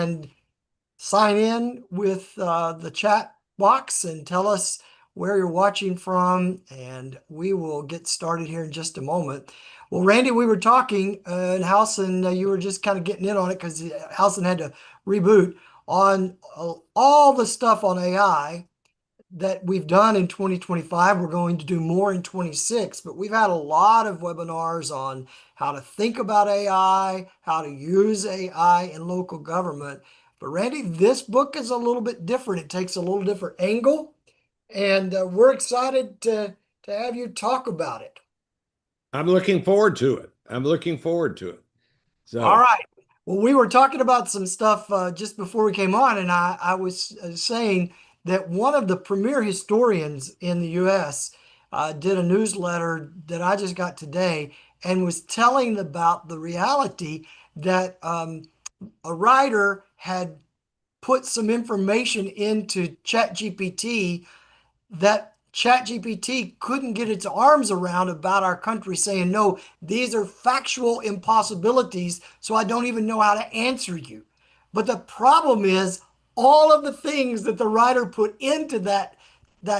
and sign in with the chat box and tell us where you're watching from, and we will get started here in just a moment. Well, Randy, we were talking in house, and you were just kind of getting in on it because Housen had to reboot on all the stuff on AI that we've done in 2025. We're going to do more in 26, but we've had a lot of webinars on how to think about AI, how to use AI in local government. But Randy, this book is a little bit different. It takes a little different angle, and we're excited to have you talk about it. I'm looking forward to it. I'm looking forward to it. All So, right. Well, we were talking about some stuff just before we came on, and I was saying that one of the premier historians in the U.S. Did a newsletter that I just got today and was telling about the reality that a writer had put some information into ChatGPT that ChatGPT couldn't get its arms around about our country, saying, no, these are factual impossibilities, so I don't even know how to answer you. But the problem is, all of the things that the writer put into that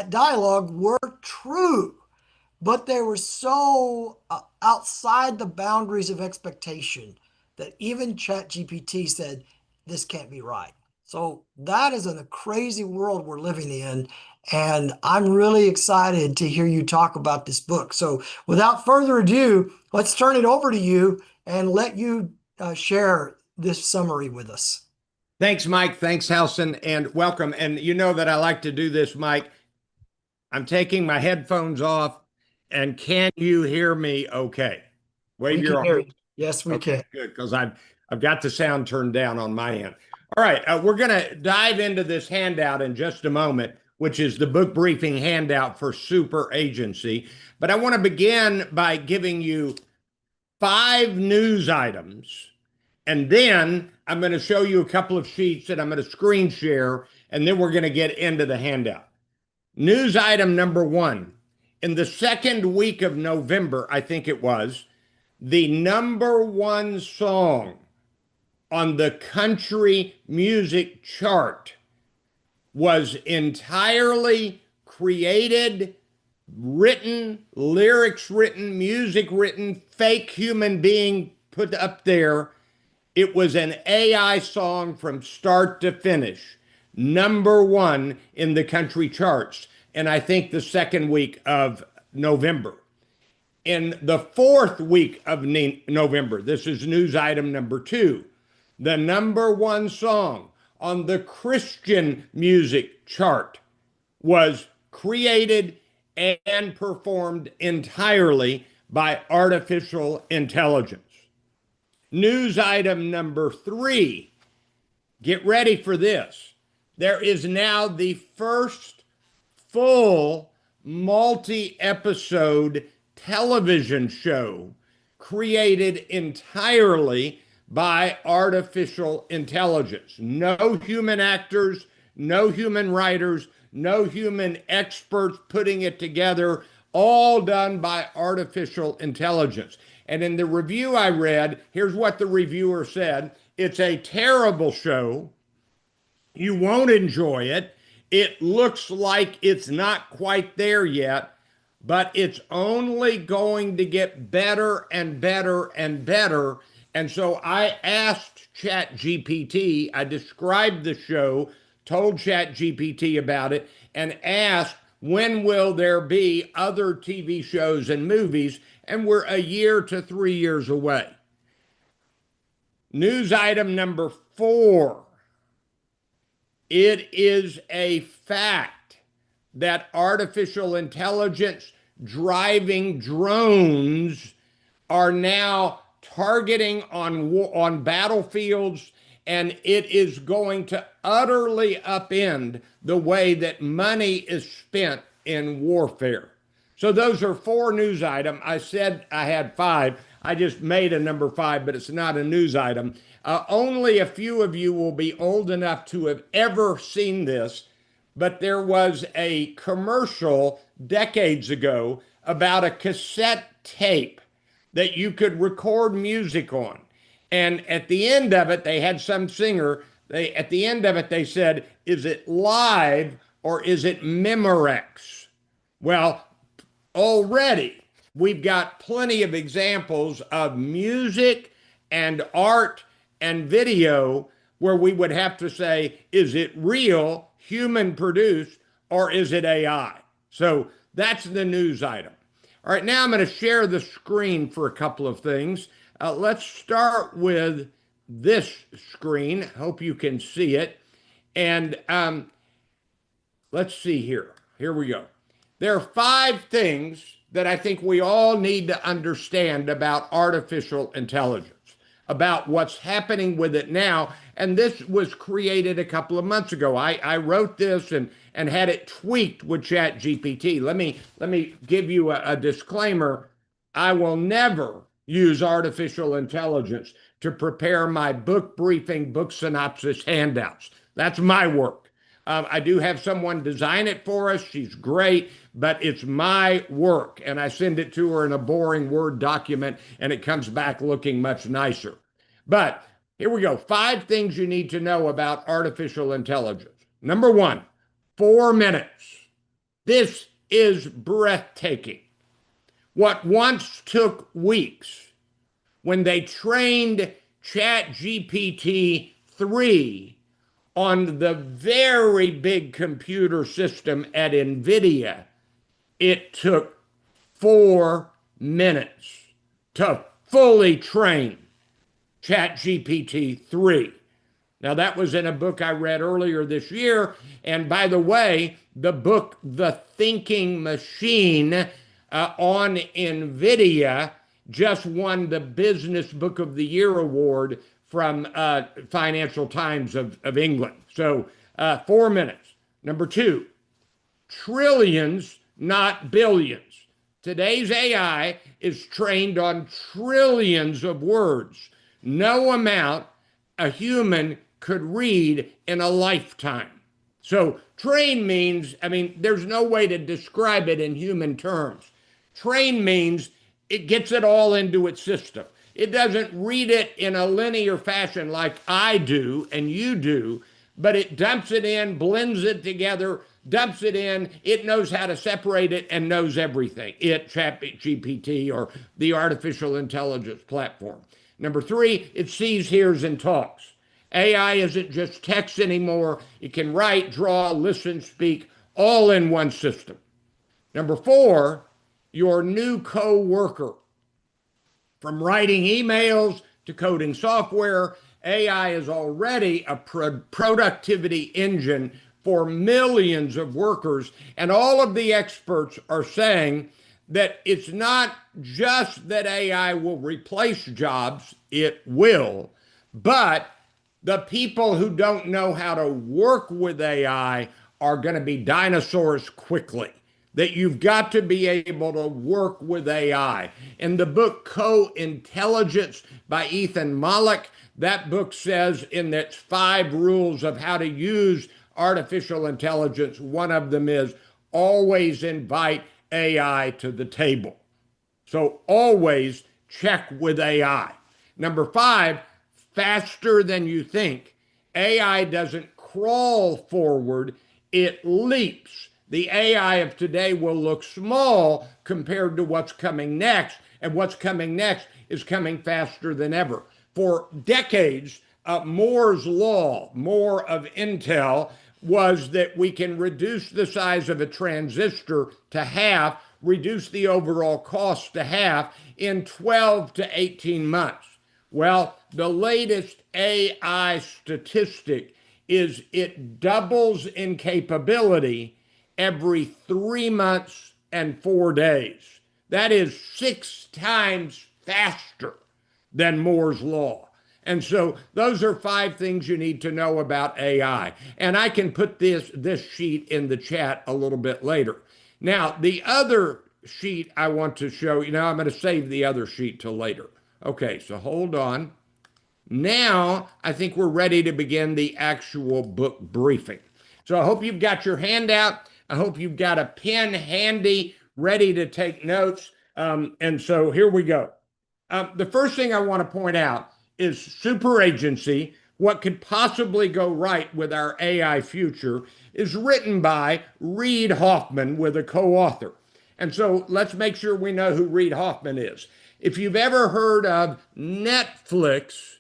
dialogue were true, but they were so outside the boundaries of expectation that even ChatGPT said, this can't be right. So that is in a crazy world we're living in. And I'm really excited to hear you talk about this book. So without further ado, let's turn it over to you and let you share this summary with us. thanks, Mike. Thanks, Housen, and welcome. And you know that I like to do this, Mike. I'm taking my headphones off, and can you hear me okay? Wave We can your arm. hear you. Yes, we Okay, can. good, because I've got the sound turned down on my end. All right, we're going to dive into this handout in just a moment, which is the book briefing handout for Superagency. But I want to begin by giving you 5 news items. And then I'm going to show you a couple of sheets that I'm going to screen share, and then we're going to get into the handout. News item number 1. In the second week of November, I think it was, the number 1 song on the country music chart was entirely created, written, lyrics written, music written, fake human being put up there. It was an AI song from start to finish, number 1 in the country charts. And I think the second week of November. In the fourth week of November, this is news item number 2, the number 1 song on the Christian music chart was created and performed entirely by artificial intelligence. News item number 3, get ready for this. There is now the first full multi-episode television show created entirely by artificial intelligence. No human actors, no human writers, no human experts putting it together, all done by artificial intelligence. And in the review I read, here's what the reviewer said: it's a terrible show. You won't enjoy it. It looks like it's not quite there yet, but it's only going to get better and better and better. And so I asked ChatGPT, I described the show, told ChatGPT about it, and asked, when will there be other TV shows and movies? And we're a year to 3 years away. News item number 4. It is a fact that artificial intelligence driving drones are now targeting on battlefields, and it is going to utterly upend the way that money is spent in warfare. So those are 4 news items. I said I had 5. I just made a number 5, but it's not a news item. Only a few of you will be old enough to have ever seen this, but there was a commercial decades ago about a cassette tape that you could record music on. And at the end of it, they had some singer At the end of it, they said, is it live or is it Memorex? Well, already we've got plenty of examples of music and art and video where we would have to say, is it real, human produced, or is it AI? So that's the news item. All right, now I'm going to share the screen for a couple of things. Let's start with this screen. Hope you can see it. And let's see here. Here we go. There are 5 things that I think we all need to understand about artificial intelligence, about what's happening with it now. And this was created a couple of months ago. I wrote this and had it tweaked with ChatGPT. Let me give you a disclaimer. I will never use artificial intelligence to prepare my book briefing, book synopsis handouts. That's my work. I do have someone design it for us. She's great, but it's my work. And I send it to her in a boring Word document, and it comes back looking much nicer. But here we go. 5 things you need to know about artificial intelligence. Number 1, 4 minutes. This is breathtaking. What once took weeks when they trained ChatGPT 3 on the very big computer system at NVIDIA, it took 4 minutes to fully train ChatGPT 3. Now, that was in a book I read earlier this year. And by the way, the book, The Thinking Machine, on NVIDIA, just won the Business Book of the Year award from Financial Times of England. So 4 minutes. Number 2, trillions, not billions. Today's AI is trained on trillions of words. No amount a human could read in a lifetime. So train means, I mean, there's no way to describe it in human terms. Train means it gets it all into its system. It doesn't read it in a linear fashion like I do and you do, but it dumps it in, blends it together, dumps it in. It knows how to separate it and knows everything. ChatGPT, or the artificial intelligence platform. Number 3, it sees, hears, and talks. AI isn't just text anymore. It can write, draw, listen, speak, all in one system. Number 4, your new co-worker. From writing emails to coding software, AI is already a productivity engine for millions of workers. And all of the experts are saying that it's not just that AI will replace jobs, it will, but the people who don't know how to work with AI are going to be dinosaurs quickly. That you've got to be able to work with AI. In the book Co-Intelligence by Ethan Mollick, that book says in its 5 rules of how to use artificial intelligence, one of them is always invite AI to the table. So always check with AI. Number 5, faster than you think. AI doesn't crawl forward, it leaps. The AI of today will look small compared to what's coming next, and what's coming next is coming faster than ever. For decades, Moore's law, Moore of Intel, was that we can reduce the size of a transistor to half, reduce the overall cost to half in 12 to 18 months. Well, the latest AI statistic is it doubles in capability every 3 months and 4 days. That is 6 times faster than Moore's law. And so those are 5 things you need to know about AI. And I can put this sheet in the chat a little bit later. Now, the other sheet I want to show you, now I'm going to save the other sheet till later. Okay, so hold on. Now, I think we're ready to begin the actual book briefing. So I hope you've got your handout. I hope you've got a pen handy, ready to take notes. And so here we go. The first thing I want to point out is Superagency, What Could Possibly Go Right with Our AI Future is written by Reid Hoffman with a co-author. And so let's make sure we know who Reid Hoffman is. If you've ever heard of Netflix,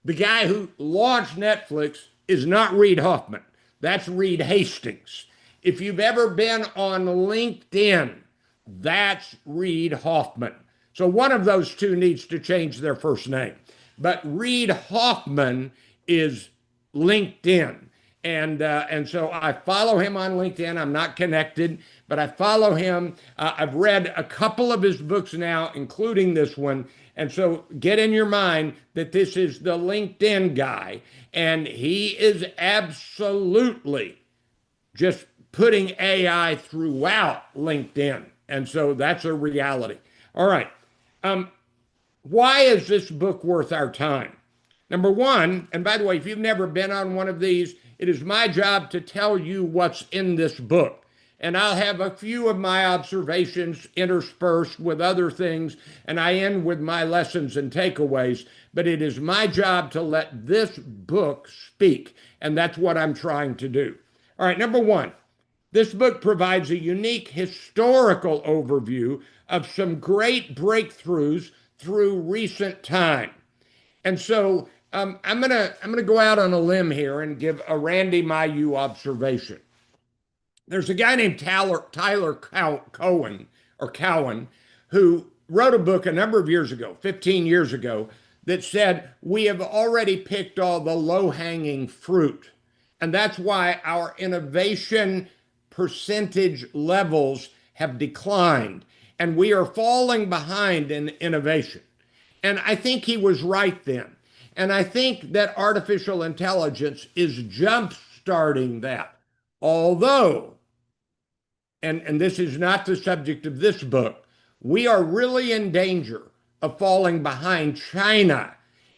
the guy who launched Netflix is not Reid Hoffman. That's Reed Hastings. If you've ever been on LinkedIn, that's Reid Hoffman. So one of those two needs to change their first name. But Reid Hoffman is LinkedIn. And so I follow him on LinkedIn. I'm not connected, but I follow him. I've read a couple of his books now, including this one. And so get in your mind that this is the LinkedIn guy, and he is absolutely just putting AI throughout LinkedIn. And so that's a reality. All right. Why is this book worth our time? Number one, and by the way, if you've never been on one of these, it is my job to tell you what's in this book. And I'll have a few of my observations interspersed with other things, and I end with my lessons and takeaways. But it is my job to let this book speak, and that's what I'm trying to do. All right, number one, this book provides a unique historical overview of some great breakthroughs through recent time. And so I'm gonna go out on a limb here and give a Randy Mayeux observation. There's a guy named Tyler Cowen, who wrote a book a number of years ago, 15 years ago, that said we have already picked all the low-hanging fruit, and that's why our innovation percentage levels have declined, and we are falling behind in innovation. And I think he was right then. And I think that artificial intelligence is jump starting that. Although, and this is not the subject of this book, we are really in danger of falling behind China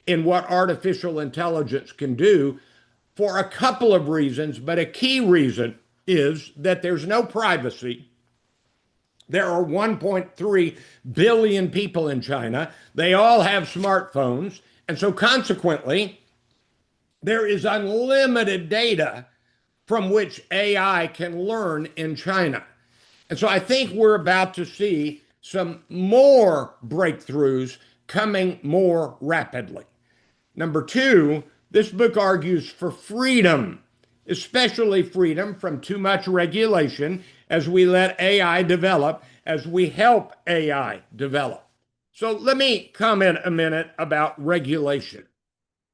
in what artificial intelligence can do for a couple of reasons, but a key reason is that there's no privacy. There are 1.3 billion people in China. They all have smartphones. And so consequently, there is unlimited data from which AI can learn in China. And so I think we're about to see some more breakthroughs coming more rapidly. Number two, this book argues for freedom, especially freedom from too much regulation as we let AI develop, as we help AI develop. So let me comment a minute about regulation.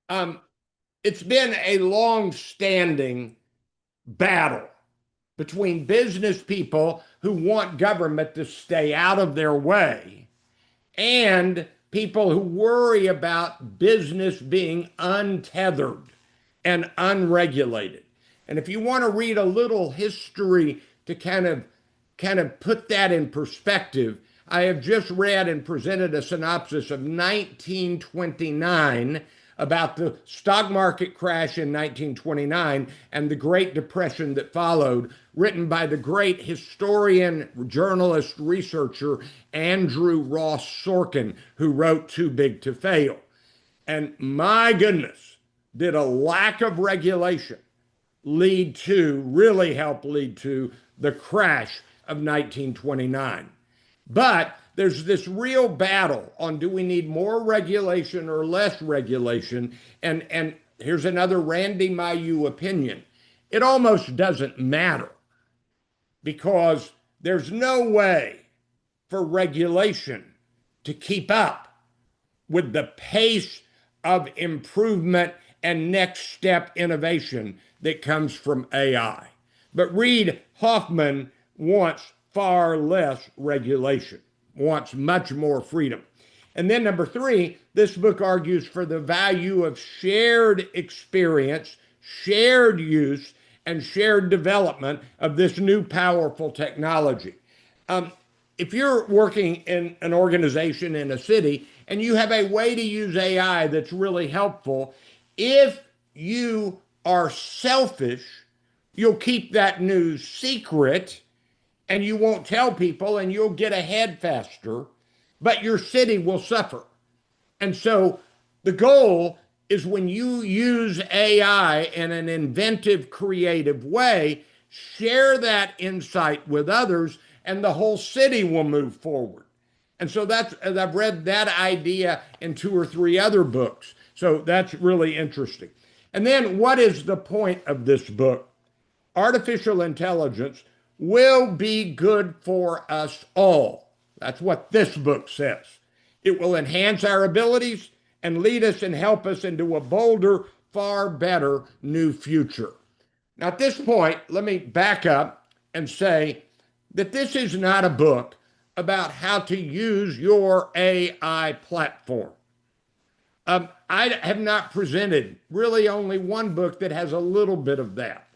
It's been a long-standing battle between business people who want government to stay out of their way and people who worry about business being untethered and unregulated. And if you want to read a little history to kind of put that in perspective, I have just read and presented a synopsis of 1929 about the stock market crash in 1929 and the Great Depression that followed, written by the great historian, journalist, researcher Andrew Ross Sorkin, who wrote Too Big to Fail. And my goodness, did a lack of regulation really help lead to the crash of 1929. But there's this real battle on, do we need more regulation or less regulation? And here's another Randy Mayeux opinion. It almost doesn't matter, because there's no way for regulation to keep up with the pace of improvement and next step innovation that comes from AI. But Reid Hoffman wants far less regulation, wants much more freedom. And then number three, this book argues for the value of shared experience, shared use, and shared development of this new powerful technology. If you're working in an organization in a city and you have a way to use AI that's really helpful, if you are selfish, you'll keep that news secret and you won't tell people, and you'll get ahead faster, but your city will suffer. And so the goal is when you use AI in an inventive, creative way, share that insight with others, and the whole city will move forward. And so I've read that idea in two or three other books. So that's really interesting. And then what is the point of this book? Artificial intelligence will be good for us all. That's what this book says. It will enhance our abilities and lead us and help us into a bolder, far better new future. Now, at this point, let me back up and say that this is not a book about how to use your AI platform. I have not presented really only one book that has a little bit of that.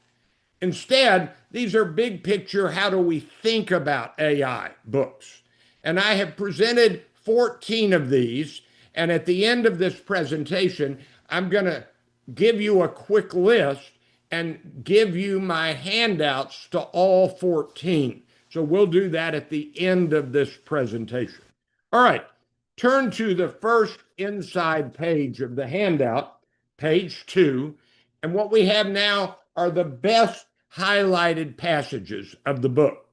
Instead, these are big picture, how do we think about AI books? And I have presented 14 of these. And at the end of this presentation, I'm going to give you a quick list and give you my handouts to all 14. So we'll do that at the end of this presentation. All right, turn to the first inside page of the handout, page 2. And what we have now are the best highlighted passages of the book.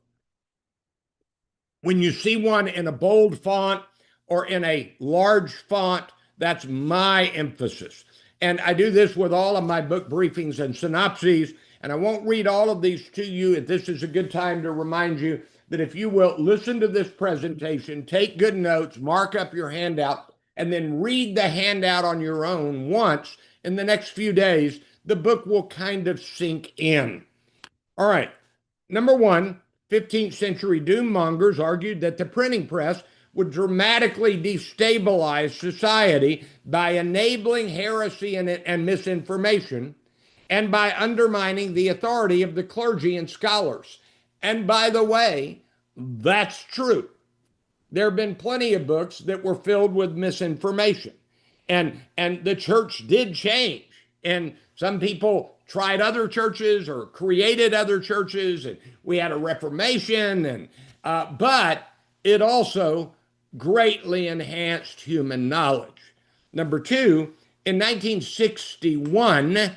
When you see one in a bold font or in a large font, that's my emphasis. And I do this with all of my book briefings and synopses, and I won't read all of these to you. This is a good time to remind you that if you will listen to this presentation, take good notes, mark up your handout, and then read the handout on your own once in the next few days, the book will kind of sink in. All right. Number one, 15th century doom mongers argued that the printing press would dramatically destabilize society by enabling heresy and misinformation, and by undermining the authority of the clergy and scholars. And by the way, that's true. There have been plenty of books that were filled with misinformation. And the church did change. And some people tried other churches or created other churches, and we had a Reformation, but it also greatly enhanced human knowledge. Number two, in 1961,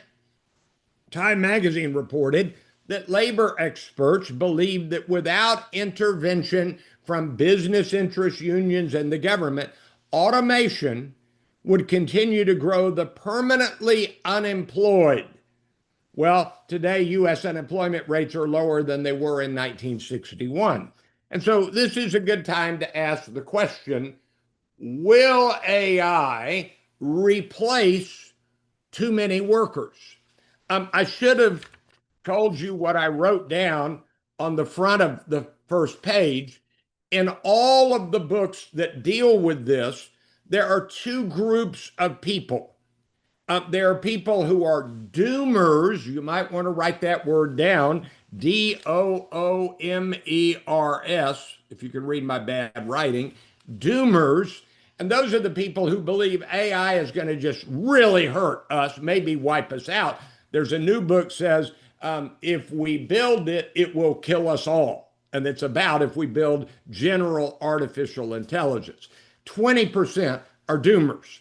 Time magazine reported that labor experts believed that without intervention from business interest unions and the government, automation would continue to grow the permanently unemployed. Well, today, U.S. unemployment rates are lower than they were in 1961. And so this is a good time to ask the question, will AI replace too many workers? I should have told you what I wrote down on the front of the first page. In all of the books that deal with this, there are two groups of people. There are people who are doomers. You might want to write that word down, Doomers, if you can read my bad writing, doomers. And those are the people who believe AI is going to just really hurt us, maybe wipe us out. There's a new book that says, if we build it, it will kill us all. And it's about if we build general artificial intelligence. 20% are doomers.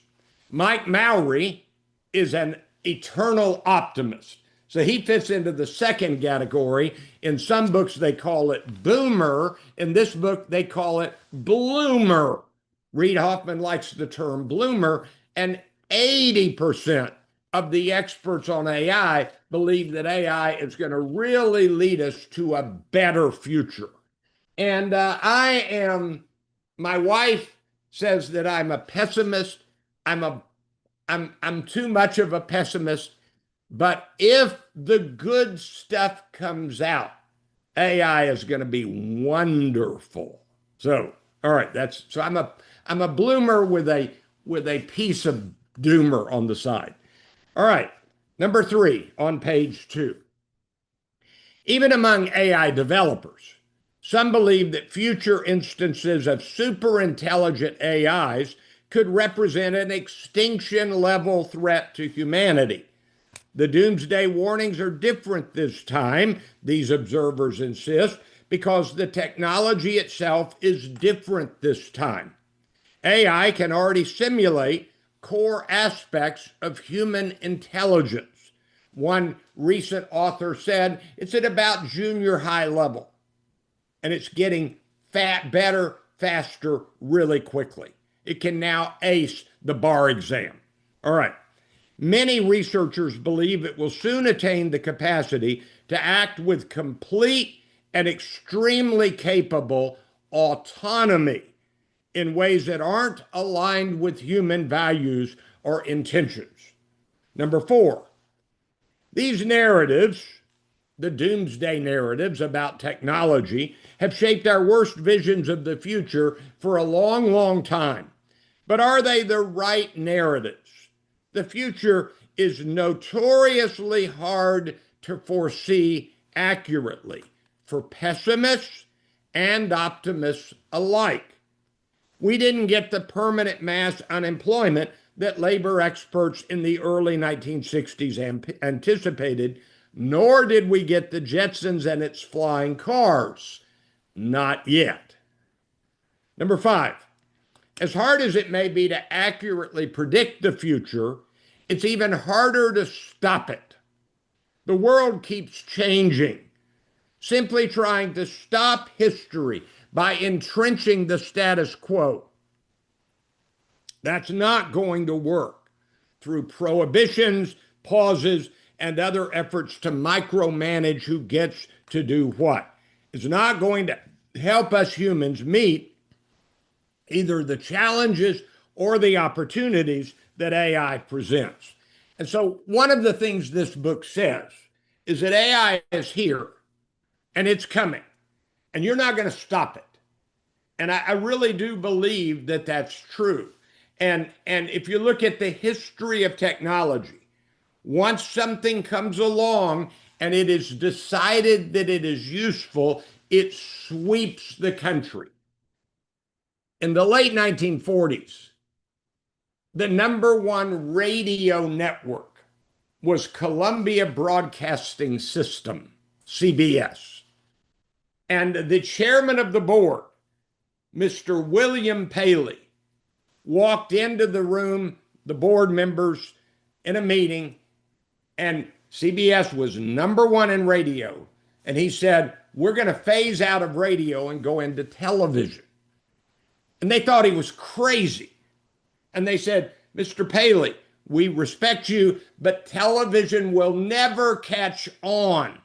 Mike Mowry is an eternal optimist. So he fits into the second category. In some books, they call it boomer. In this book, they call it bloomer. Reid Hoffman likes the term bloomer. And 80% of the experts on AI believe that AI is going to really lead us to a better future. And my wife says that I'm a pessimist. I'm too much of a pessimist. But if the good stuff comes out, AI is going to be wonderful. So, all right, so I'm a bloomer with a piece of doomer on the side. All right, number 3 on page 2. Even among AI developers, some believe that future instances of super intelligent AIs could represent an extinction level threat to humanity. The doomsday warnings are different this time, these observers insist, because the technology itself is different this time. AI can already simulate core aspects of human intelligence. One recent author said it's at about junior high level, and it's getting better, faster, really quickly. It can now ace the bar exam. All right. Many researchers believe it will soon attain the capacity to act with complete and extremely capable autonomy in ways that aren't aligned with human values or intentions. Number four, these narratives, the doomsday narratives about technology, have shaped our worst visions of the future for a long, long time. But are they the right narratives? The future is notoriously hard to foresee accurately for pessimists and optimists alike. We didn't get the permanent mass unemployment that labor experts in the early 1960s anticipated, nor did we get the Jetsons and its flying cars. Not yet. Number five, as hard as it may be to accurately predict the future, it's even harder to stop it. The world keeps changing. Simply trying to stop history by entrenching the status quo, that's not going to work through prohibitions, pauses, and other efforts to micromanage who gets to do what. It's not going to help us humans meet either the challenges or the opportunities that AI presents. And so one of the things this book says is that AI is here and it's coming, and you're not going to stop it. And I really do believe that that's true. And if you look at the history of technology, once something comes along and it is decided that it is useful, it sweeps the country. In the late 1940s, the number one radio network was Columbia Broadcasting System, CBS. And the chairman of the board, Mr. William Paley, walked into the room, the board members in a meeting, and CBS was number one in radio. And he said, we're going to phase out of radio and go into television. And they thought he was crazy. And they said, Mr. Paley, we respect you, but television will never catch on.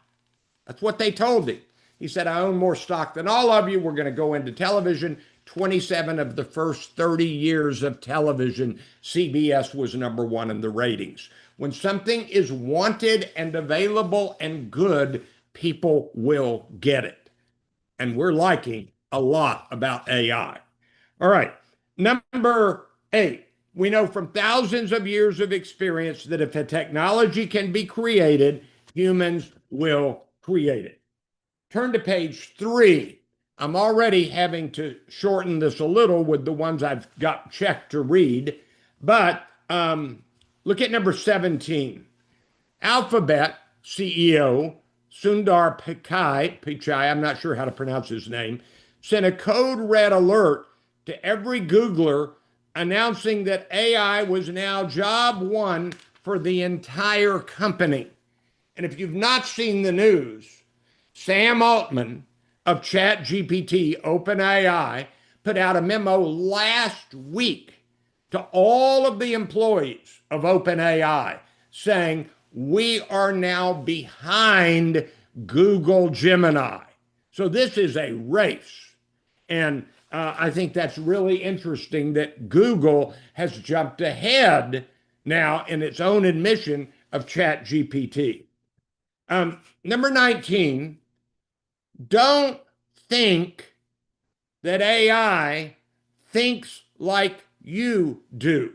That's what they told him. He said, I own more stock than all of you. We're going to go into television. 27 of the first 30 years of television, CBS was number one in the ratings. When something is wanted and available and good, people will get it. And we're liking a lot about AI. All right. Number 8, we know from thousands of years of experience that if a technology can be created, humans will create it. Turn to page 3. I'm already having to shorten this a little with the ones I've got checked to read, but look at number 17. Alphabet CEO Sundar Pichai, I'm not sure how to pronounce his name, sent a code red alert to every Googler announcing that AI was now job one for the entire company. And if you've not seen the news, Sam Altman of ChatGPT, OpenAI, put out a memo last week to all of the employees of OpenAI saying, we are now behind Google Gemini. So this is a race. And I think that's really interesting that Google has jumped ahead now in its own admission of ChatGPT. Number 19, don't think that AI thinks like you do.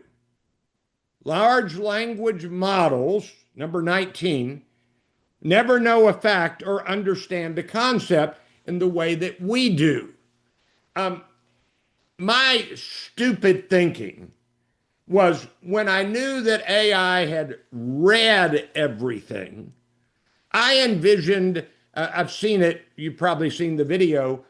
Large language models, number 19, never know a fact or understand a concept in the way that we do. My stupid thinking was when I knew that AI had read everything, I envisioned, I've seen it, you've probably seen the video,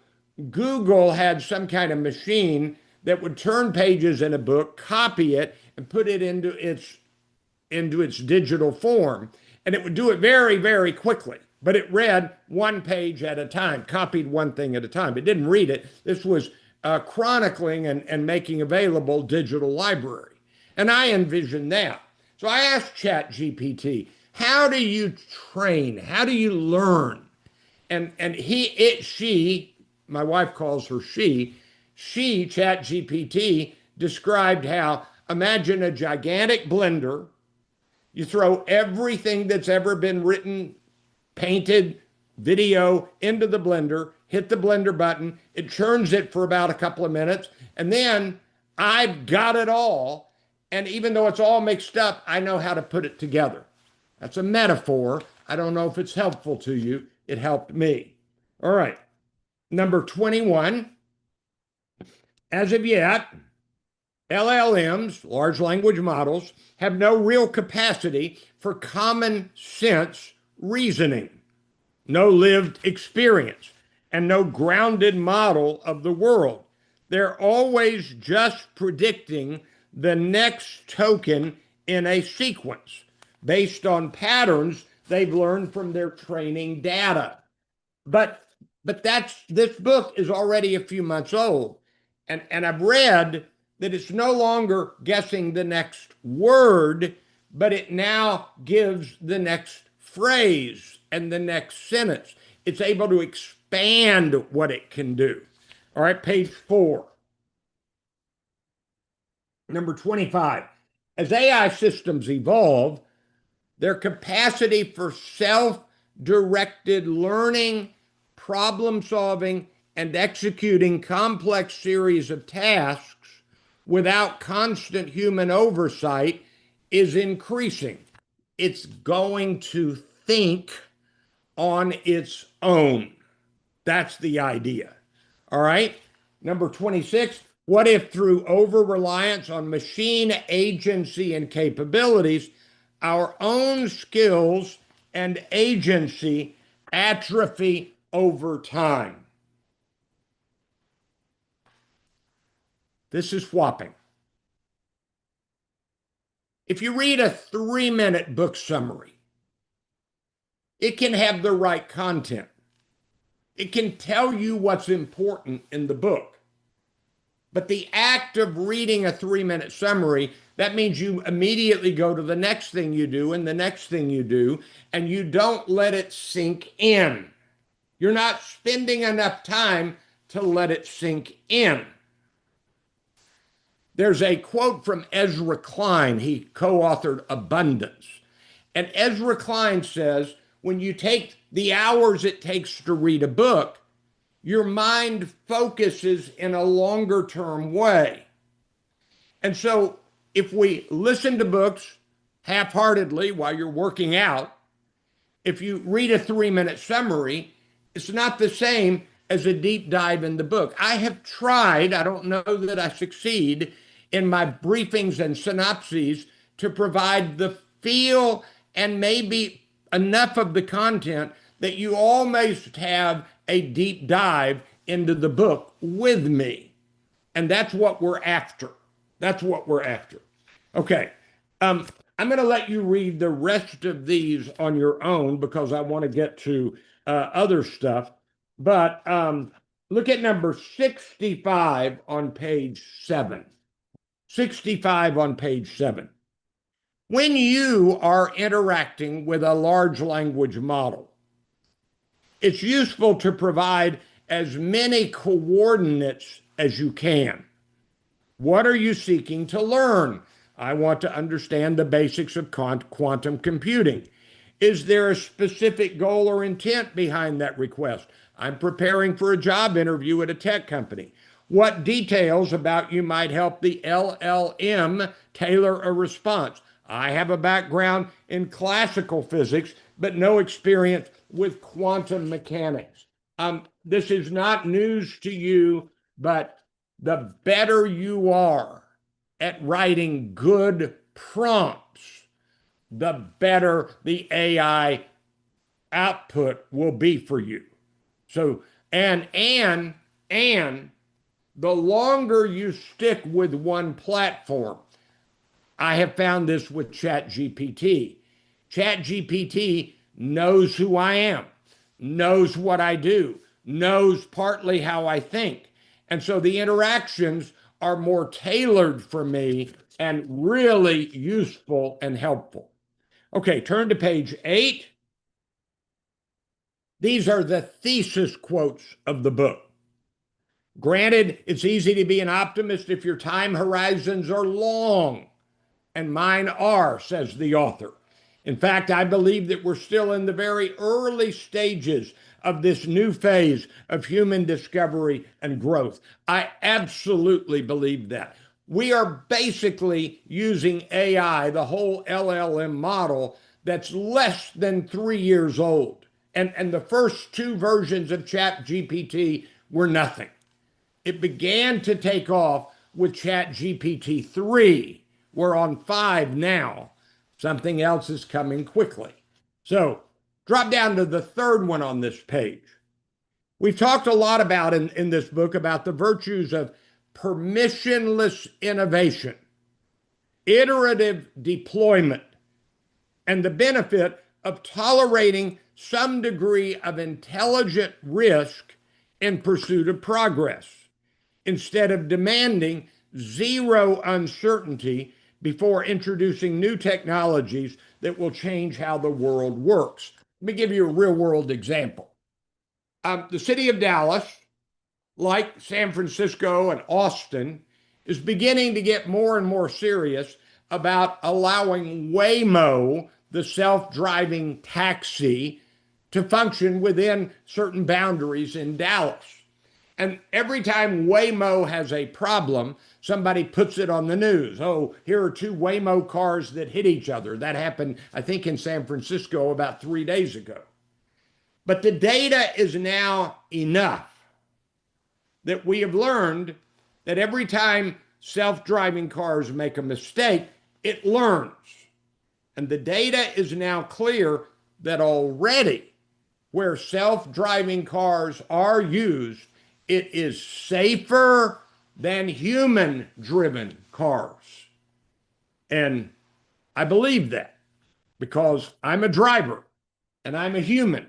Google had some kind of machine that would turn pages in a book, copy it, and put it into its digital form. And it would do it very, very quickly. But it read one page at a time, copied one thing at a time. It didn't read it. This was chronicling and making available digital library. And I envisioned that. So I asked ChatGPT, how do you train? How do you learn? And she, my wife calls her ChatGPT, described how, imagine a gigantic blender. You throw everything that's ever been written, painted, video into the blender, hit the blender button, it churns it for about a couple of minutes, and then I've got it all. And even though it's all mixed up, I know how to put it together. That's a metaphor. I don't know if it's helpful to you. It helped me. All right. Number 21. As of yet, LLMs, large language models, have no real capacity for common sense reasoning, no lived experience, and no grounded model of the world. They're always just predicting the next token in a sequence based on patterns they've learned from their training data. But this book is already a few months old. And I've read that it's no longer guessing the next word, but it now gives the next phrase and the next sentence. It's able to expand what it can do. All right, page 4. Number 25. As AI systems evolve, their capacity for self-directed learning, problem solving, and executing complex series of tasks without constant human oversight is increasing. It's going to think on its own. That's the idea. All right. Number 26. What if through over reliance on machine agency and capabilities, our own skills and agency atrophy over time? This is whopping. If you read a 3-minute book summary, it can have the right content. It can tell you what's important in the book. But the act of reading a 3-minute summary, that means you immediately go to the next thing you do and the next thing you do, and you don't let it sink in. You're not spending enough time to let it sink in. There's a quote from Ezra Klein. He co-authored Abundance. And Ezra Klein says, when you take the hours it takes to read a book, your mind focuses in a longer term way. And so if we listen to books half-heartedly while you're working out, if you read a 3-minute summary, it's not the same as a deep dive in the book. I have tried, I don't know that I succeed, in my briefings and synopses to provide the feel and maybe enough of the content that you almost have a deep dive into the book with me. And that's what we're after. That's what we're after. Okay. I'm going to let you read the rest of these on your own because I want to get to other stuff. But look at number 65 on page 7. 65 on page 7. When you are interacting with a large language model, it's useful to provide as many coordinates as you can. What are you seeking to learn? I want to understand the basics of quantum computing. Is there a specific goal or intent behind that request? I'm preparing for a job interview at a tech company. What details about you might help the LLM tailor a response? I have a background in classical physics, but no experience with quantum mechanics. This is not news to you, but the better you are at writing good prompts, the better the AI output will be for you. So, and the longer you stick with one platform, I have found this with ChatGPT. ChatGPT knows who I am, knows what I do, knows partly how I think. And so the interactions are more tailored for me and really useful and helpful. Okay, turn to page 8. These are the thesis quotes of the book. Granted, it's easy to be an optimist if your time horizons are long, and mine are, says the author. In fact, I believe that we're still in the very early stages of this new phase of human discovery and growth. I absolutely believe that. We are basically using AI, the whole LLM model, that's less than 3 years old. And the first two versions of ChatGPT were nothing. It began to take off with ChatGPT 3. We're on 5 now. Something else is coming quickly. So drop down to the third one on this page. We've talked a lot about in this book about the virtues of permissionless innovation, iterative deployment, and the benefit of tolerating some degree of intelligent risk in pursuit of progress, instead of demanding zero uncertainty before introducing new technologies that will change how the world works. Let me give you a real world example. The city of Dallas, like San Francisco and Austin, is beginning to get more and more serious about allowing Waymo, the self-driving taxi, to function within certain boundaries in Dallas. And every time Waymo has a problem, somebody puts it on the news. Oh, here are two Waymo cars that hit each other. That happened, I think, in San Francisco about 3 days ago. But the data is now enough that we have learned that every time self-driving cars make a mistake, it learns. And the data is now clear that already where self-driving cars are used, it is safer than human-driven cars. And I believe that because I'm a driver and I'm a human.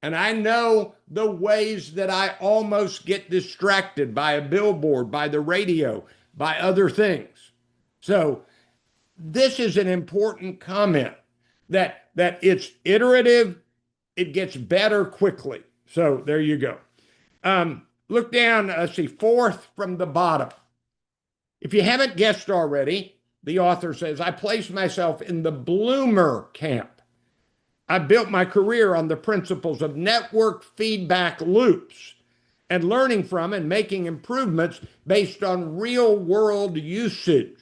And I know the ways that I almost get distracted by a billboard, by the radio, by other things. So this is an important comment that it's iterative, it gets better quickly. So there you go. Look down, see, fourth from the bottom. If you haven't guessed already, the author says, I place myself in the bloomer camp. I built my career on the principles of network feedback loops and learning from and making improvements based on real world usage.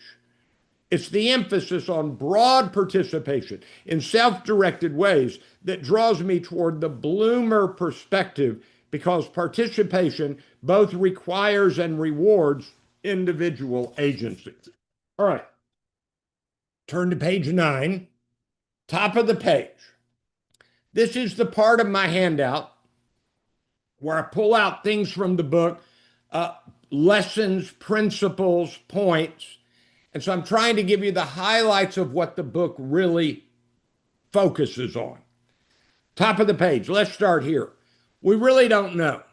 It's the emphasis on broad participation in self-directed ways that draws me toward the bloomer perspective, because participation both requires and rewards individual agency. All right, turn to page 9, top of the page. This is the part of my handout where I pull out things from the book, lessons, principles, points. And so I'm trying to give you the highlights of what the book really focuses on. Top of the page, let's start here. We really don't know.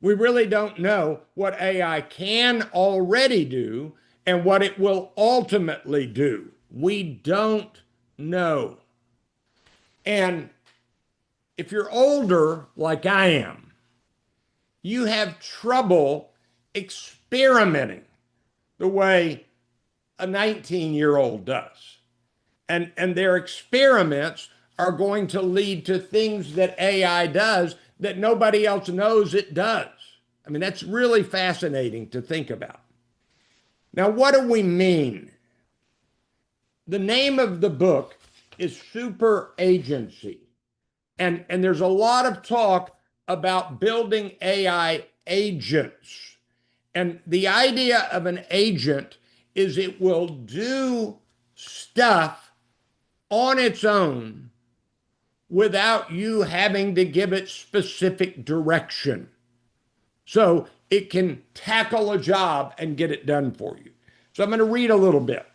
We really don't know what AI can already do and what it will ultimately do. We don't know. And if you're older, like I am, you have trouble experimenting the way a 19-year-old does. And their experiments are going to lead to things that AI does that nobody else knows it does. I mean, that's really fascinating to think about. Now, what do we mean? The name of the book is Superagency. And there's a lot of talk about building AI agents. And the idea of an agent is it will do stuff on its own without you having to give it specific direction. So it can tackle a job and get it done for you. So I'm going to read a little bit.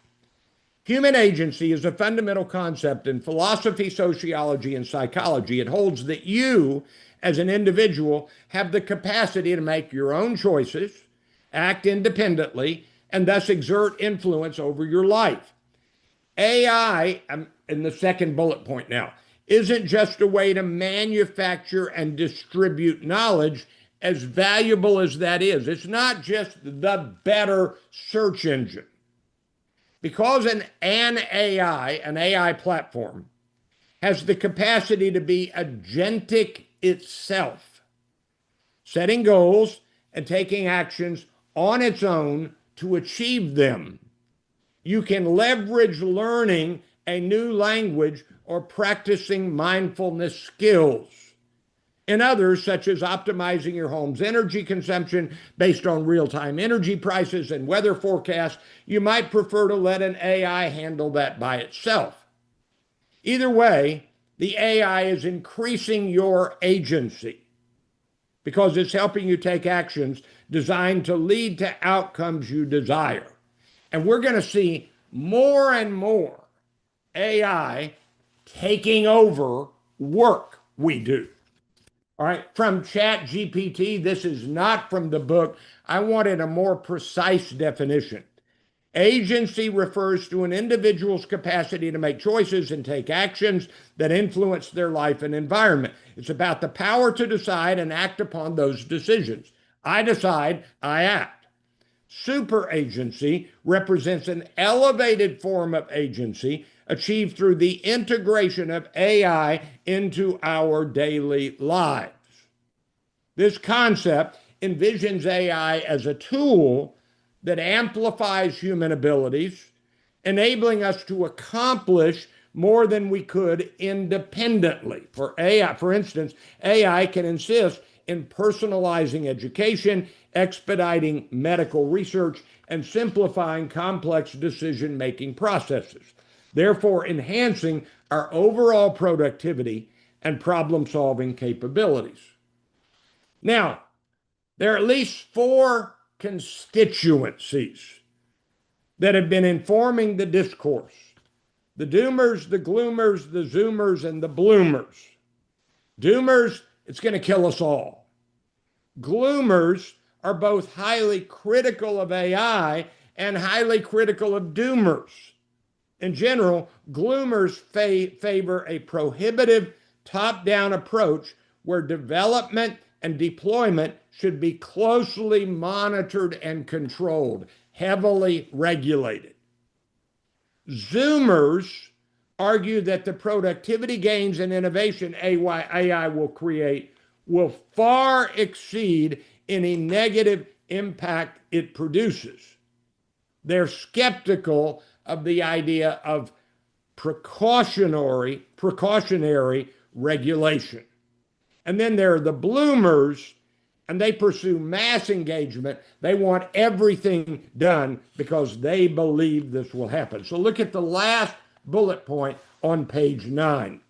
Human agency is a fundamental concept in philosophy, sociology, and psychology. It holds that you, as an individual, have the capacity to make your own choices, act independently, and thus exert influence over your life. AI, I'm in the second bullet point now, isn't just a way to manufacture and distribute knowledge, as valuable as that is. It's not just the better search engine. Because an AI platform, has the capacity to be agentic itself, setting goals and taking actions on its own to achieve them. You can leverage learning a new language or practicing mindfulness skills. In others, such as optimizing your home's energy consumption based on real-time energy prices and weather forecasts, you might prefer to let an AI handle that by itself. Either way, the AI is increasing your agency because it's helping you take actions designed to lead to outcomes you desire. And we're going to see more and more AI taking over work we do. All right, from Chat GPT, this is not from the book. I wanted a more precise definition. Agency refers to an individual's capacity to make choices and take actions that influence their life and environment. It's about the power to decide and act upon those decisions. I decide, I act. Superagency represents an elevated form of agency achieved through the integration of AI into our daily lives. This concept envisions AI as a tool that amplifies human abilities, enabling us to accomplish more than we could independently. For AI, for instance, AI can assist in personalizing education, expediting medical research, and simplifying complex decision-making processes, therefore enhancing our overall productivity and problem-solving capabilities. Now, there are at least 4 constituencies that have been informing the discourse: the doomers, the gloomers, the zoomers, and the bloomers. Doomers, it's going to kill us all. Gloomers are both highly critical of AI and highly critical of doomers. In general, gloomers favor a prohibitive top-down approach where development and deployment should be closely monitored and controlled, heavily regulated. Zoomers argue that the productivity gains and innovation AI will create will far exceed any negative impact it produces. They're skeptical of the idea of precautionary regulation. And then there are the bloomers, and they pursue mass engagement. They want everything done because they believe this will happen. So look at the last bullet point on page 9.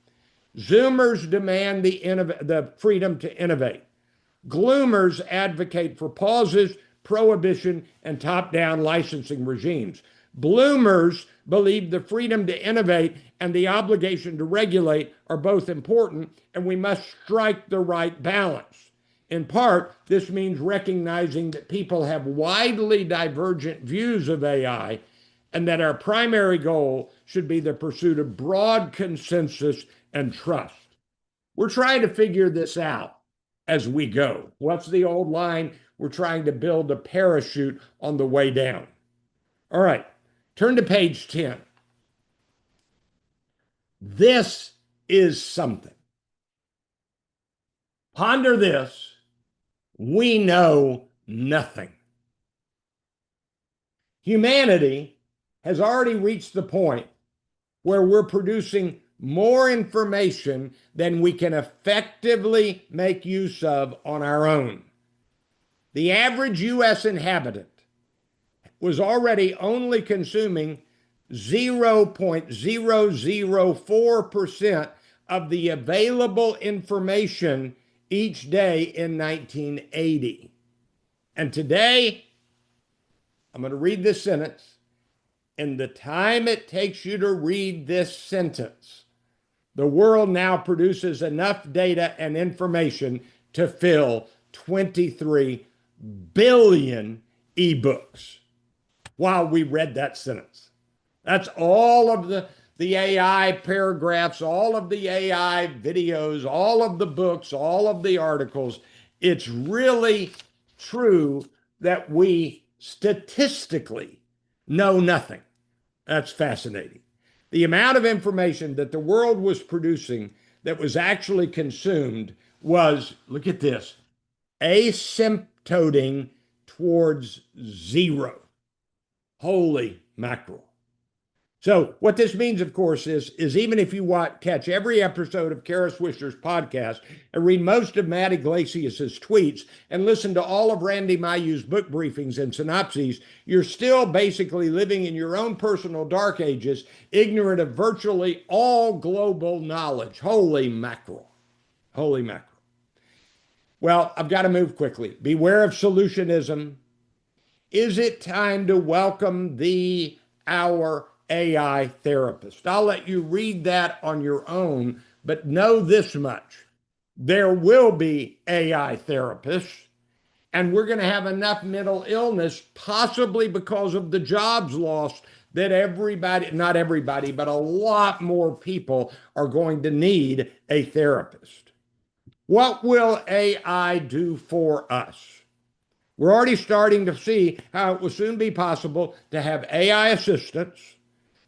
Zoomers demand the freedom to innovate. Gloomers advocate for pauses, prohibition, and top-down licensing regimes. Bloomers believe the freedom to innovate and the obligation to regulate are both important, and we must strike the right balance. In part, this means recognizing that people have widely divergent views of AI and that our primary goal should be the pursuit of broad consensus and trust. We're trying to figure this out as we go. What's the old line? We're trying to build a parachute on the way down. All right, turn to page 10. This is something. Ponder this. We know nothing. Humanity has already reached the point where we're producing more information than we can effectively make use of on our own. The average U.S. inhabitant was already only consuming 0.004% of the available information each day in 1980. And today, I'm going to read this sentence, in the time it takes you to read this sentence, the world now produces enough data and information to fill 23 billion ebooks while we read that sentence. That's all of the AI paragraphs, all of the AI videos, all of the books, all of the articles. It's really true that we statistically know nothing. That's fascinating. The amount of information that the world was producing that was actually consumed was, look at this, asymptoting towards zero. Holy mackerel. So what this means, of course, is even if you catch every episode of Kara Swisher's podcast and read most of Matt Iglesias' tweets and listen to all of Randy Mayeux's book briefings and synopses, you're still basically living in your own personal dark ages, ignorant of virtually all global knowledge. Holy mackerel. Holy mackerel. Well, I've got to move quickly. Beware of solutionism. Is it time to welcome our AI therapist? I'll let you read that on your own, but know this much. There will be AI therapists, and we're going to have enough mental illness, possibly because of the jobs lost, that everybody, not everybody, but a lot more people are going to need a therapist. What will AI do for us? We're already starting to see how it will soon be possible to have AI assistants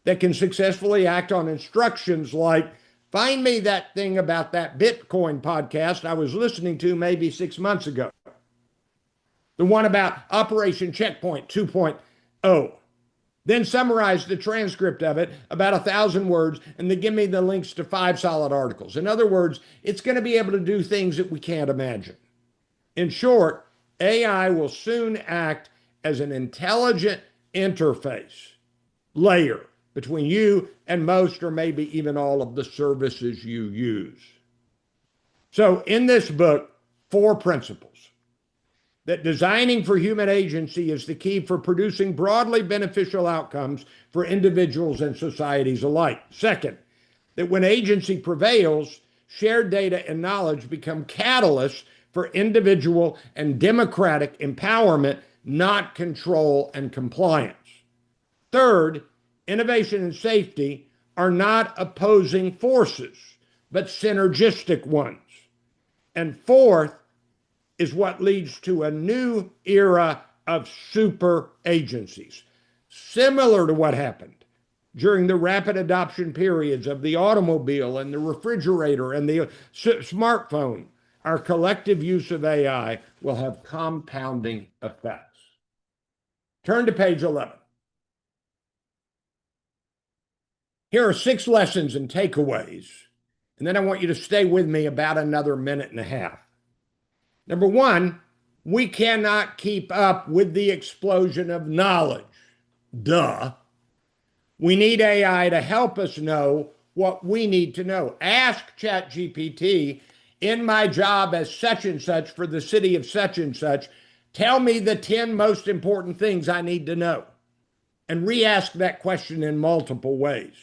that can successfully act on instructions like, find me that thing about that Bitcoin podcast I was listening to maybe 6 months ago. The one about Operation Checkpoint 2.0. Then summarize the transcript of it, about 1,000 words, and then give me the links to 5 solid articles. In other words, it's going to be able to do things that we can't imagine. In short, AI will soon act as an intelligent interface layer between you and most or maybe even all of the services you use. So in this book, 4 principles: that designing for human agency is the key for producing broadly beneficial outcomes for individuals and societies alike. Second, that when agency prevails, shared data and knowledge become catalysts for individual and democratic empowerment, not control and compliance. Third, innovation and safety are not opposing forces, but synergistic ones. And fourth is what leads to a new era of super agencies, similar to what happened during the rapid adoption periods of the automobile and the refrigerator and the smartphone. Our collective use of AI will have compounding effects. Turn to page 11. Here are 6 lessons and takeaways, and then I want you to stay with me about another minute and a half. Number 1, we cannot keep up with the explosion of knowledge. Duh. We need AI to help us know what we need to know. Ask ChatGPT, in my job as such and such for the city of such and such, tell me the 10 most important things I need to know. And re-ask that question in multiple ways.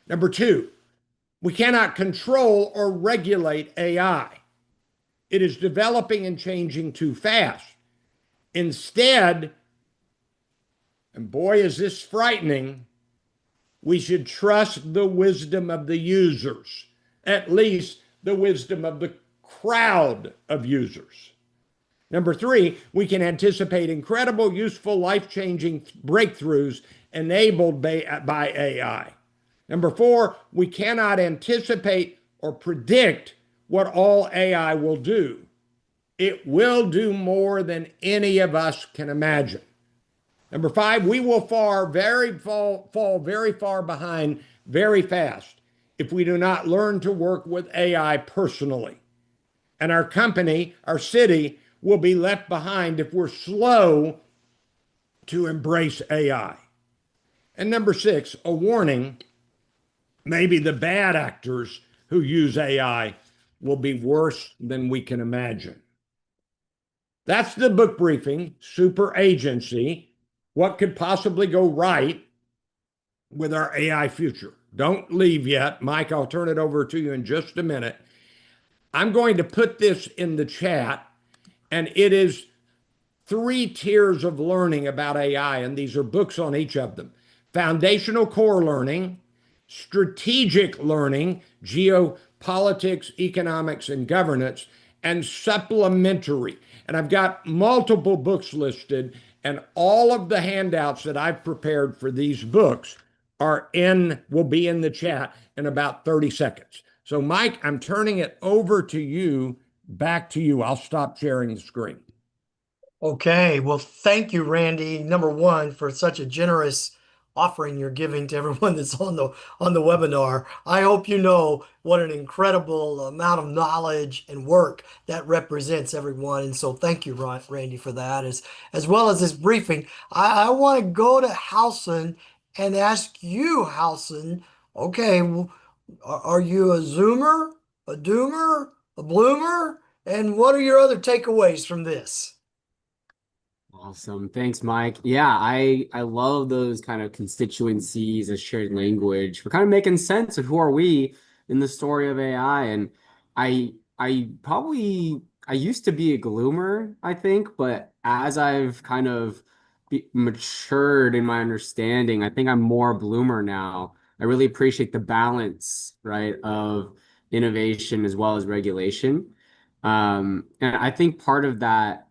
Number 2, we cannot control or regulate AI. It is developing and changing too fast. Instead, and boy, is this frightening, we should trust the wisdom of the users, at least the wisdom of the crowd of users. Number 3, we can anticipate incredible, useful, life-changing breakthroughs enabled by AI. Number 4, we cannot anticipate or predict what all AI will do. It will do more than any of us can imagine. Number 5, we will fall very far behind very fast if we do not learn to work with AI personally. And our company, our city, will be left behind if we're slow to embrace AI. And number 6, a warning, maybe the bad actors who use AI will be worse than we can imagine. That's the book briefing, Superagency, What Could Possibly Go Right, with our AI future. Don't leave yet. Mike, I'll turn it over to you in just a minute. I'm going to put this in the chat, and it is three tiers of learning about AI, and these are books on each of them: foundational core learning, strategic learning, geopolitics, economics, and governance, and supplementary. And I've got multiple books listed, and all of the handouts that I've prepared for these books will be in the chat in about 30 seconds. So, Mike, I'm turning it over to you, back to you. I'll stop sharing the screen. Okay, well, thank you, Randy, number one, for such a generous offering you're giving to everyone that's on the webinar. I hope you know what an incredible amount of knowledge and work that represents everyone. And so thank you, Randy, for that, as well as this briefing. I want to go to Halson and ask you, Halson, okay, are you a Zoomer, a Doomer, a Bloomer? And what are your other takeaways from this? Awesome. Thanks, Mike. Yeah, I love those kind of constituencies as shared language. We're kind of making sense of who are we in the story of AI. And I used to be a gloomer, I think, but as I've kind of matured in my understanding, I think I'm more a bloomer now. I really appreciate the balance, right, of innovation as well as regulation. And I think part of that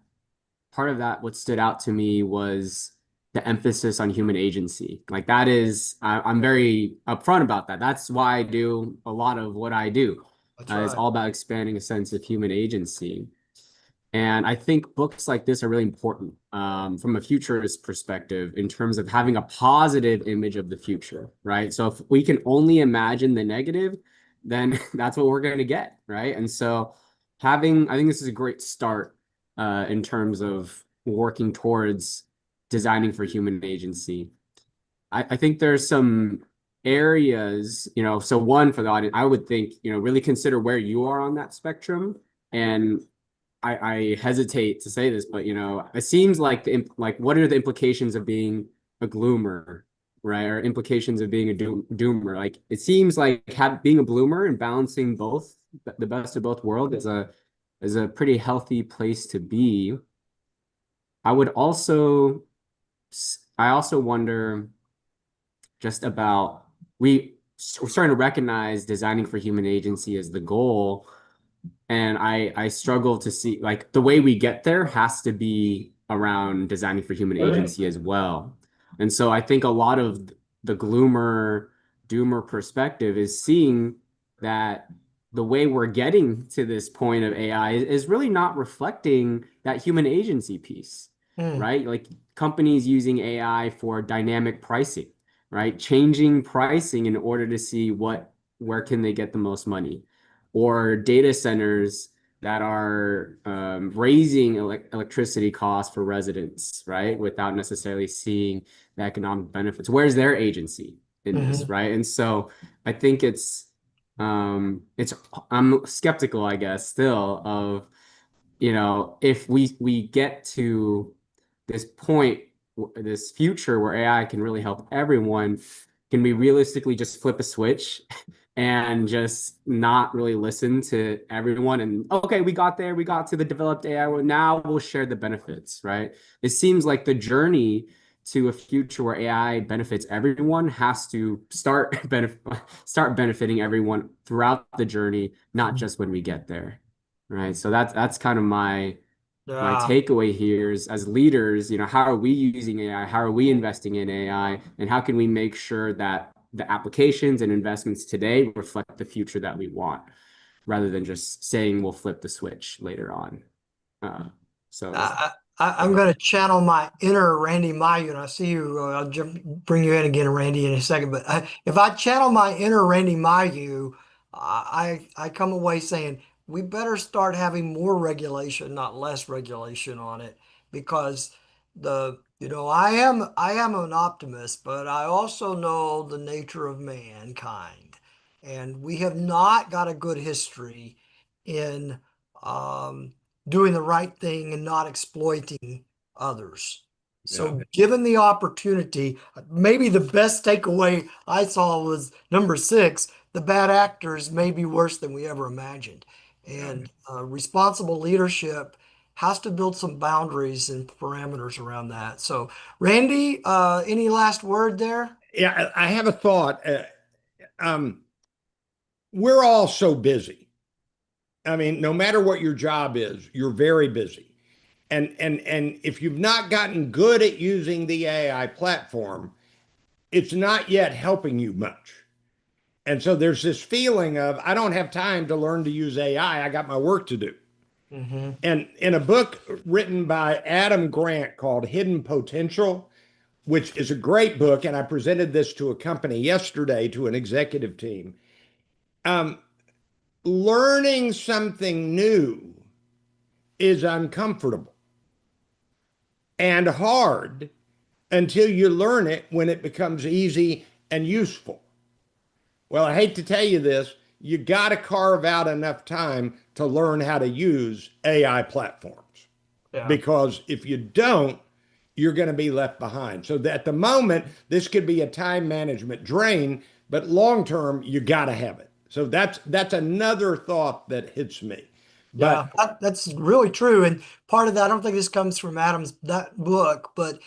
what stood out to me was the emphasis on human agency. Like that is, I'm very upfront about that. That's why I do a lot of what I do. That's It's right. all about expanding a sense of human agency. And I think books like this are really important from a futurist perspective in terms of having a positive image of the future, right? So if we can only imagine the negative, then that's what we're going to get, right? And so I think this is a great start in terms of working towards designing for human agency. I think there's some areas, so one for the audience, I would think, really consider where you are on that spectrum. And I hesitate to say this, but it seems like what are the implications of being a gloomer, right? Or implications of being a doomer? Like it seems like being a bloomer and balancing both, the best of both worlds, is a pretty healthy place to be. I would also, I also wonder just about we're starting to recognize designing for human agency as the goal. And I struggle to see like the way we get there has to be around designing for human agency as well. And so I think a lot of the gloomer, doomer perspective is seeing that the way we're getting to this point of AI is really not reflecting that human agency piece, Hmm. right? Like companies using AI for dynamic pricing, right? Changing pricing in order to see where can they get the most money, or data centers that are raising electricity costs for residents, right? Without necessarily seeing the economic benefits. Where's their agency in this, Hmm. right? And so I think I'm skeptical, I guess, still of, if we get to this point, this future where AI can really help everyone, can we realistically just flip a switch and just not really listen to everyone? And okay, we got there, we got to the developed AI. Well, now we'll share the benefits, right? It seems like the journey to a future where AI benefits everyone has to start benefiting everyone throughout the journey, not just when we get there, right? So that's kind of my Yeah. takeaway here is, as leaders, how are we using AI? How are we investing in AI? And how can we make sure that the applications and investments today reflect the future that we want, rather than just saying we'll flip the switch later on? Uh, so I'm yeah. going to channel my inner Randy Mayeux, and I see you. I'll bring you in again, Randy, in a second. But if I channel my inner Randy Mayeux, I come away saying we better start having more regulation, not less regulation on it, because I am an optimist, but I also know the nature of mankind, and we have not got a good history in. Um, Doing the right thing and not exploiting others. So given the opportunity, maybe the best takeaway I saw was number 6, the bad actors may be worse than we ever imagined. And responsible leadership has to build some boundaries and parameters around that. So Randy, any last word there? Yeah, I have a thought. We're all so busy. I mean, no matter what your job is, you're very busy. And if you've not gotten good at using the AI platform, it's not yet helping you much. And so there's this feeling of, I don't have time to learn to use AI. I got my work to do. Mm-hmm. And in a book written by Adam Grant called Hidden Potential, which is a great book, and I presented this to a company yesterday, to an executive team. Learning something new is uncomfortable and hard until you learn it, when it becomes easy and useful. Well, I hate to tell you this, you got to carve out enough time to learn how to use AI platforms. Yeah. Because if you don't, you're going to be left behind. So at the moment, this could be a time management drain, but long term, you got to have it. So that's another thought that hits me. Yeah, But that's really true. And part of that, I don't think this comes from Adam's that book, but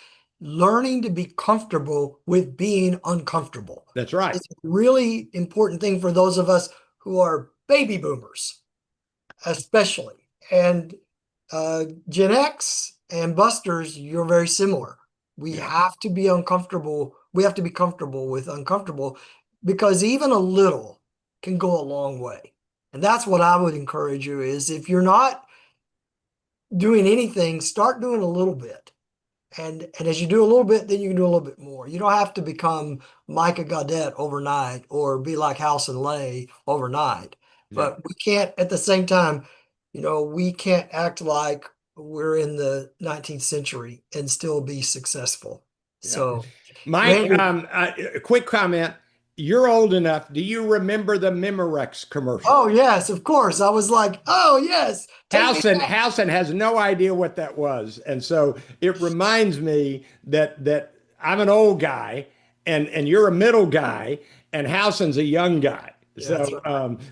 learning to be comfortable with being uncomfortable. that's right. It's a really important thing for those of us who are baby boomers, especially. And Gen X and Busters, you're very similar. We Yeah. have to be uncomfortable. We have to be comfortable with uncomfortable, because even a little can go a long way. And that's what I would encourage you is, if you're not doing anything, start doing a little bit. And as you do a little bit, then you can do a little bit more. You don't have to become Micah Gaudette overnight or be like House and Lay overnight. Yeah. But we can't, at the same time, we can't act like we're in the 19th century and still be successful. Yeah. So, Mike, Randy, a quick comment. You're old enough. Do you remember the Memorex commercial? oh yes, of course. I was like, oh yes, take me back. Housen has no idea what that was, and so it reminds me that I'm an old guy, and you're a middle guy, and Housen's a young guy. Yeah, that's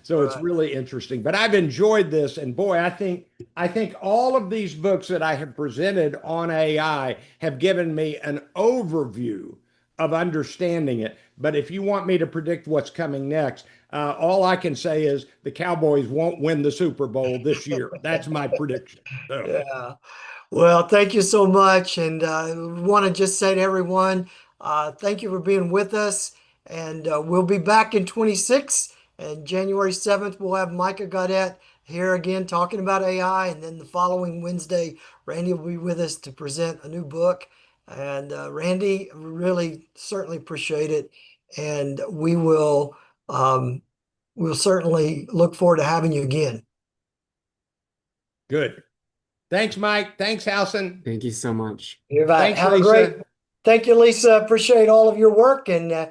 So it's right. really interesting. But I've enjoyed this, and boy, I think all of these books that I have presented on AI have given me an overview of understanding it. But if you want me to predict what's coming next, all I can say is the Cowboys won't win the Super Bowl this year. That's my prediction. So, Yeah. Well, thank you so much. And I want to just say to everyone, thank you for being with us. And we'll be back in 26. And January 7th, we'll have Micah Gaudette here again talking about AI. And then the following Wednesday, Randy will be with us to present a new book. And Randy, really certainly appreciate it. And we'll certainly look forward to having you again. good. Thanks, Mike. Thanks, Housen. Thank you so much. You're right. Thanks, Have a great. Lisa. Thank you, Lisa. Appreciate all of your work, and